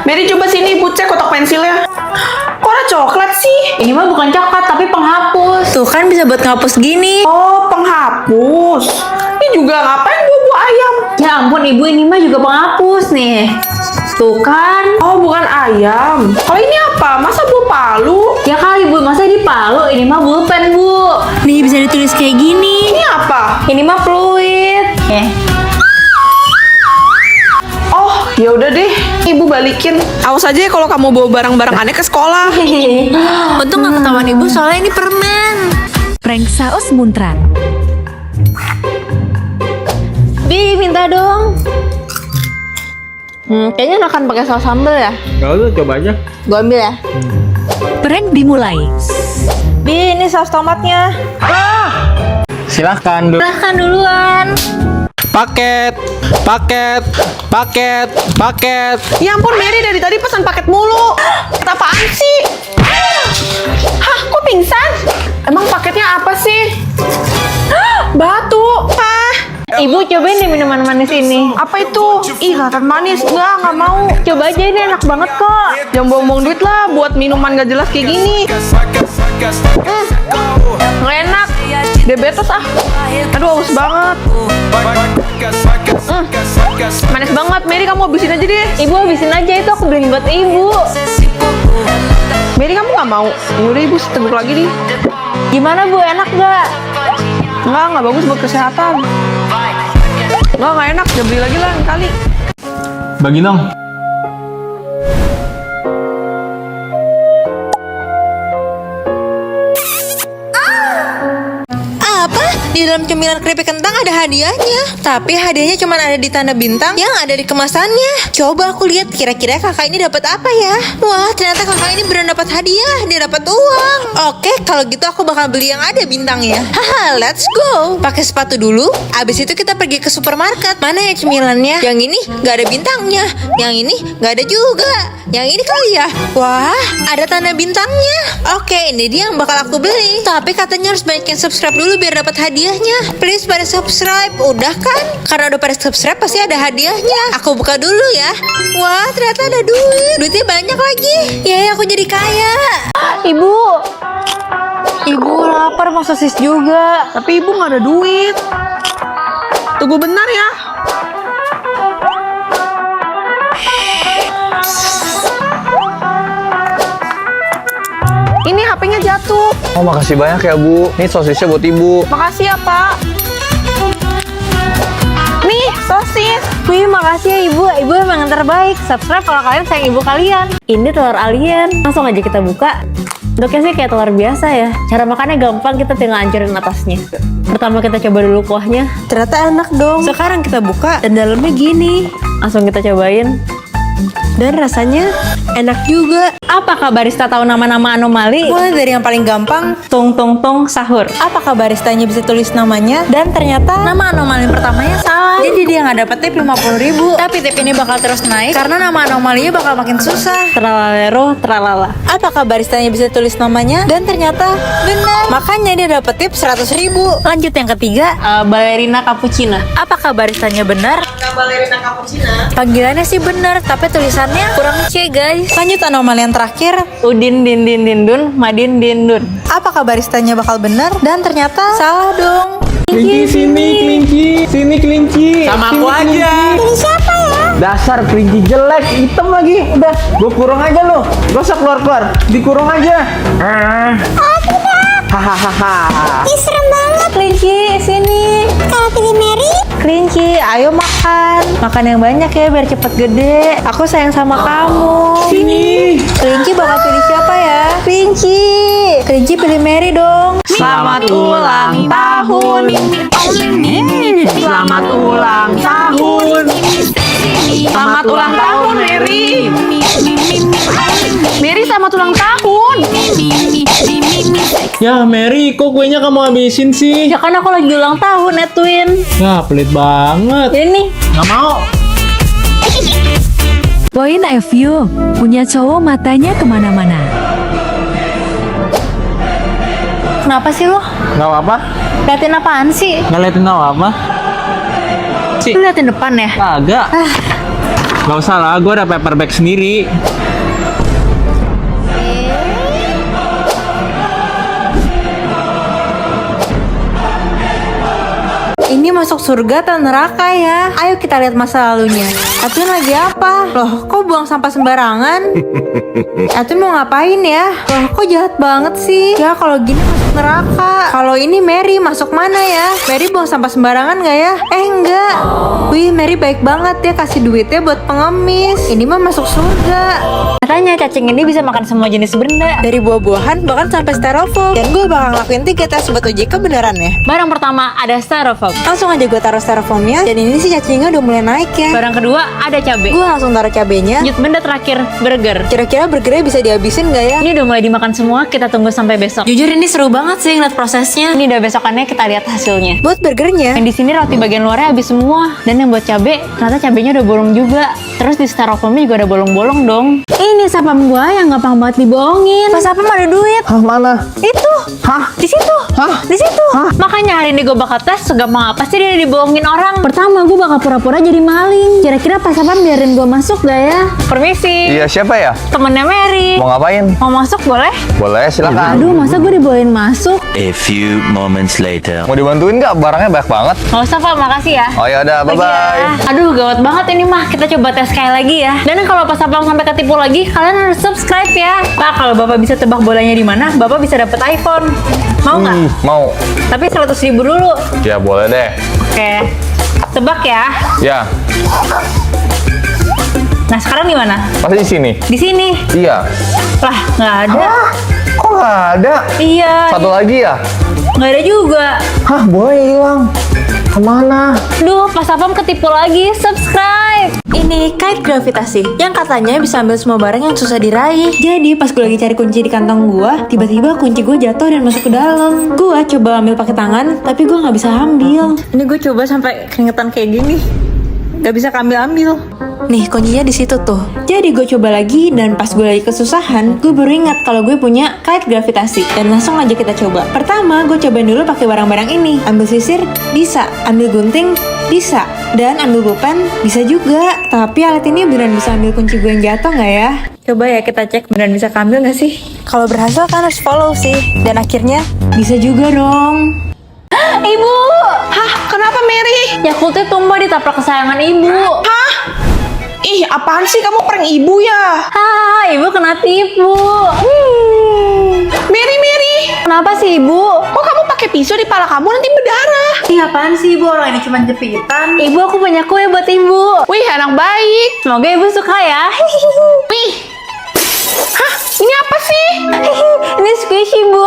Mary coba sini ibu cek kotak pensilnya. Kok ada coklat sih? Ini mah bukan coklat tapi penghapus. Tuh kan bisa buat ngapus gini. Oh, penghapus. Ini juga ngapain buah ayam? Ya ampun ibu, ini mah juga penghapus nih. Tuh kan. Oh, bukan ayam. Kalau ini apa? Masa buah palu? Ya kali bu, masa di palu? Ini mah pulpen bu. Nih bisa ditulis kayak gini. Ini apa? Ini mah fluid. Oh, ya udah deh. Ibu balikin. Awas aja ya kalau kamu bawa barang-barang aneh ke sekolah. Untung gak ketahuan ibu soalnya ini permen. Prank saus muntran. Bi, minta dong. Kayaknya enakan pakai saus sambal ya. Gak usah, coba aja. Gue ambil ya. Prank dimulai. Bi, ini saus tomatnya. Silahkan dulu. Silahkan duluan. Paket. Ya ampun, Mary dari tadi pesan paket mulu. Apaan sih? Hah, kok pingsan? Emang paketnya apa sih? Batu. Hah? Ibu cobain deh minuman manis ini. Apa itu? Ih, kelihatan manis. Nggak mau. Coba aja, ini enak banget kok. Jangan buang-buang duit lah buat minuman gak jelas kayak gini. Nggak enak. Diabetes ah. Aduh, haus banget. Manis banget. Mary, kamu habisin aja deh. Ibu habisin aja, itu aku beliin buat ibu. Mary, kamu nggak mau? Yaudah, ibu seteguk lagi nih. Gimana bu, enak gak? Nggak bagus buat kesehatan. Nggak enak. Jangan beli lagi lah kali. Bagi dong. Apa? Di dalam cemilan keripik kentang ada hadiahnya. Tapi hadiahnya cuma ada di tanda bintang yang ada di kemasannya. Coba aku lihat kira-kira kakak ini dapat apa ya. Wah, ternyata kakak ini beneran dapat hadiah. Dia dapat uang. Oke, kalau gitu aku bakal beli yang ada bintangnya. Haha, let's go. Pakai sepatu dulu. Abis itu kita pergi ke supermarket. Mana ya cemilannya? Yang ini nggak ada bintangnya. Yang ini nggak ada juga. Yang ini kali ya. Wah, ada tanda bintangnya. Oke, ini dia yang bakal aku beli. Tapi katanya harus banyak yang subscribe dulu biar dapat hadiahnya. Please pada subscribe. Udah kan? Karena udah pada subscribe pasti ada hadiahnya. Aku buka dulu ya. Wah, ternyata ada duit. Duitnya banyak lagi. Yeay, aku jadi kaya. Ibu lapar, mau sosis juga. Tapi ibu nggak ada duit. Tunggu bentar ya. Ini HP-nya jatuh. Oh, makasih banyak ya, Bu. Ini sosisnya buat Ibu. Makasih ya, Pak. Nih, sosis. Wih, makasih ya ibu. Ibu emang yang terbaik. Subscribe kalau kalian sayang ibu kalian. Ini telur alien. Langsung aja kita buka. Bentuknya sih kayak telur biasa ya. Cara makannya gampang, kita tinggal hancurin atasnya. Pertama kita coba dulu kuahnya. Ternyata enak dong. Sekarang kita buka dan dalamnya gini. Langsung kita cobain. Dan rasanya enak juga. Apakah barista tahu nama-nama anomali? Mulai dari yang paling gampang. Tung tung tung sahur. Apakah baristanya bisa tulis namanya? Dan ternyata nama anomali pertamanya salah. Jadi dia nggak dapat tip 50.000. Tapi tip ini bakal terus naik karena nama anomalinya bakal makin susah. Tralalero tralala. Apakah baristanya bisa tulis namanya? Dan ternyata benar. Makanya dia dapat tip 100.000. Lanjut yang ketiga. Ballerina cappuccino. Apakah baristanya benar? Panggilannya sih benar, tapi tulisannya kurang C guys. Lanjut anomali yang terakhir. Udin din din din dun, madin din dun. Apakah baristanya bakal benar? Dan ternyata salah dong. Kelinci, sini kelinci. Sama aku aja. Ini siapa ya? Dasar kelinci jelek, hitam lagi. Udah, gue kurung aja lo. Gak usah keluar-keluar, dikurung aja. Hahaha. Ih, serem banget. Kelinci, sini. Kalau pilih Mary, Kelinci, ayo makan. Makan yang banyak ya biar cepet gede. Aku sayang sama kamu. Sini. Kelinci bakal pilih siapa ya? Kelinci. Kelinci pilih Mary dong. Selamat ulang tahun. Selamat ulang tahun. Selamat ulang tahun, Mary. Mary, selamat ulang tahun. Ya, Mary, kok kuenya kamu habisin sih? Ya kan aku lagi ulang tahun, Edwin. Ya, pelit banget. Ini. Gak mau. Point of view, punya cowok matanya kemana-mana. Kenapa sih lo? Gak apa-apa. Liatin apaan sih? Gak liatin apa-apa. Lu liatin depan ya? Kagak. Gak usah lah, gue ada paper bag sendiri. Ini masuk surga atau neraka ya? Ayo kita lihat masa lalunya. Atun lagi apa? Loh, kok buang sampah sembarangan? Atun mau ngapain ya? Loh, kok jahat banget sih? Ya kalau gini masuk neraka. Kalau ini Mary masuk mana ya? Mary buang sampah sembarangan nggak ya? Enggak. Wih, Mary baik banget ya, kasih duitnya buat pengemis. Ini mah masuk surga. Katanya cacing ini bisa makan semua jenis benda. Dari buah-buahan bahkan sampai styrofoam. Dan gue bakal ngelakuin 3 tes buat uji kebenaran ya. Barang pertama ada styrofoam. Langsung aja gue taruh styrofoamnya. Dan ini sih cacingnya udah mulai naik ya. Barang kedua ada cabai. Gue langsung taruh cabenya. Lanjut benda terakhir, burger. Kira-kira burgernya bisa dihabisin gak ya? Ini udah mulai dimakan semua, kita tunggu sampai besok. Jujur ini seru banget sih ngeliat prosesnya. Ini udah besokannya, kita lihat hasilnya. Buat burgernya, Yang di sini roti bagian luarnya habis semua. Dan yang buat cabai, ternyata cabainya udah bolong juga. Terus di styrofoamnya juga ada bolong-bolong dong. Ini sapam gua yang gampang banget dibohongin. pas apa ada duit? Hah, mana? Itu. Hah? Di situ. Hah? Di situ. Makanya hari ini gue bakal tes segampang apa sih dia dibohongin orang. Pertama gue bakal pura-pura jadi maling. Kira-kira pas apa biarin gue masuk gak ya? Permisi. Iya, siapa ya? Temennya Mary. Mau ngapain? Mau masuk boleh? Boleh, silakan. Aduh, masa gue dibolehin masuk? A few moments later. Mau dibantuin nggak? Barangnya banyak banget. Gak usah Pak, makasih ya. Oh ya udah, Pergi bye-bye. ya. Aduh, gawat banget ini mah. Kita coba tes sekali lagi ya. Dan kalau pas Sapam sampai ketipu lagi, kalian harus subscribe ya. Pak, kalau Bapak bisa tebak bolanya di mana, Bapak bisa dapet iPhone. Mau nggak? Mau. Tapi 100.000 dulu. Ya boleh deh. Oke. Tebak ya. Ya, Nah, sekarang di mana? pasti di sini. Di sini. Iya. Lah, nggak ada. Kok nggak ada? Iya. Satu lagi ya? Nggak ada juga. Hah, boleh hilang. Kemana? Duh, pas Sapam ketipu lagi. Subscribe. Ini kite gravitasi yang katanya bisa ambil semua barang yang susah diraih. Jadi pas gue lagi cari kunci di kantong gue, tiba-tiba kunci gue jatuh dan masuk ke dalam. Gue coba ambil pakai tangan, tapi gue nggak bisa ambil. Ini gue coba sampai keringetan kayak gini, nggak bisa ambil. Nih kuncinya di situ tuh. Jadi gue coba lagi dan pas gue lagi kesusahan, gue baru ingat kalau gue punya kite gravitasi. Dan langsung aja kita coba. Pertama gue cobain dulu pakai barang-barang ini. Ambil sisir bisa, ambil gunting bisa, dan ambil pulpen bisa juga. Tapi alat ini beneran bisa ambil kunci gue yang jatuh nggak ya? Coba ya kita cek beneran bisa ambil nggak sih? Kalau berhasil kan harus follow sih. Dan akhirnya bisa juga dong. Ibu. Hah, kenapa Mary? Yakultnya tumbah di taplak kesayangan ibu. Hah? Ih, apaan sih kamu prank ibu ya? Ibu kena tipu. Mary, Kenapa sih ibu? kok kamu pakai pisau di pala kamu nanti berdarah? Ih apaan sih ibu, orang ini cuma jepitan. Ibu, aku punya kue buat ibu. Wih, anak baik. Semoga ibu suka ya. Wih. Hah, ini apa sih? Ini squishy bu.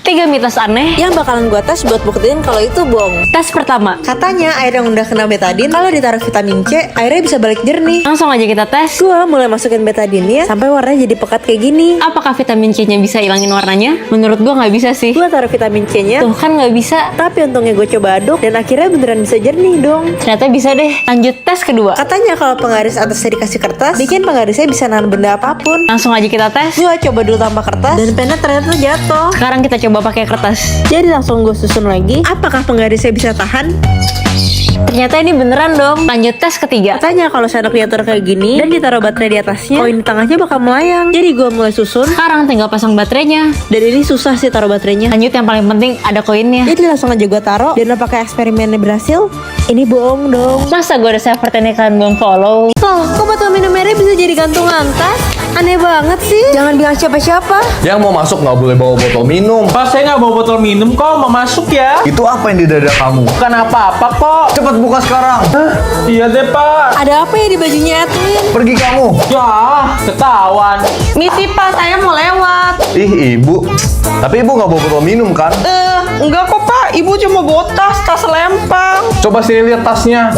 3 mitos aneh. Yang bakalan gue tes buat buktiin kalau itu bohong. Tes pertama. Katanya air yang udah kena betadin, kalau ditaruh vitamin C, airnya bisa balik jernih. Langsung aja kita tes. Gue mulai masukin betadinnya sampai warnanya jadi pekat kayak gini. Apakah vitamin C-nya bisa hilangin warnanya? Menurut gua nggak bisa sih. Gue taruh vitamin C-nya, Tuh kan nggak bisa. tapi untungnya gue coba aduk dan akhirnya beneran bisa jernih dong. Ternyata bisa deh. Lanjut tes kedua. Katanya kalau penggaris atasnya dikasih kertas, bikin penggarisnya bisa nahan benda apapun. Langsung aja kita tes. Gue coba dulu tanpa kertas dan pennya ternyata jatuh. Sekarang kita coba pakai kertas. Jadi langsung gue susun lagi. Apakah penggarisnya bisa tahan? Ternyata ini beneran dong. Lanjut tes ketiga. Katanya kalau sendok diatur kayak gini dan ditaruh baterai di atasnya, koin di tengahnya bakal melayang. Jadi gue mulai susun. Sekarang tinggal pasang baterainya. Dan ini susah sih taruh baterainya. Lanjut yang paling penting ada koinnya. Jadi langsung aja gue taruh. Dan apakah eksperimennya berhasil? Ini bohong dong. Masa gue ada server ini kalian belum follow? Loh, kok botol minum merah bisa jadi gantungan tas? Aneh banget sih. Jangan bilang siapa-siapa. Yang mau masuk nggak boleh bawa botol minum. Pas saya nggak bawa botol minum kok, mau masuk ya? Itu apa yang di dada kamu? Bukan apa-apa kok. Cepat buka sekarang. Iya deh pak. Ada apa ya di bajunya Edwin? Pergi kamu. Ya, ketahuan. Misi Pak, saya mau lewat. Ih, ibu. Tapi ibu nggak bawa botol minum kan? Enggak kok Pak, ibu cuma bawa tas lempang. Coba sini lihat tasnya.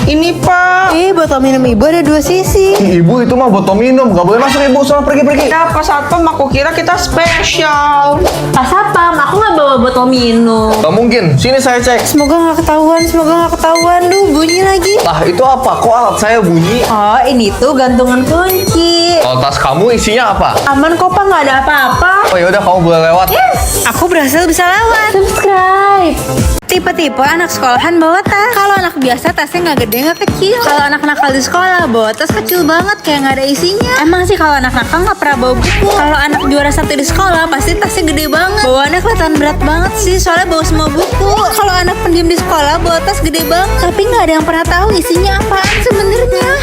Ini Pak. Botol minum ibu ada 2 sisi. Ih, ibu itu mah botol minum. Nggak boleh masuk ibu. Soalnya pergi-pergi. Ya Pak Satpam, aku kira kita spesial. Pas Sapam, aku nggak bawa botol minum. Nggak mungkin. Sini saya cek. Semoga nggak ketahuan, semoga nggak ketahuan. Duh, bunyi lagi. Lah, itu apa? Kok alat saya bunyi? Oh, ini tuh gantungan kunci. Kalau tas kamu isinya apa? Aman kok Pak, nggak ada apa-apa. Oh ya udah, kamu boleh lewat. Aku berhasil bisa lewat. Subscribe. Tipe-tipe anak sekolahan bawa tas. Kalau anak biasa tasnya nggak gede nggak kecil. Kalau anak nakal di sekolah bawa tas kecil banget kayak nggak ada isinya. Emang sih kalau anak nakal nggak pernah bawa buku. Kalau anak juara 1 di sekolah pasti tasnya gede banget. Bawaannya kelihatan berat banget sih soalnya bawa semua buku. Kalau anak pendiam di sekolah bawa tas gede banget tapi nggak ada yang pernah tahu isinya apaan sebenarnya.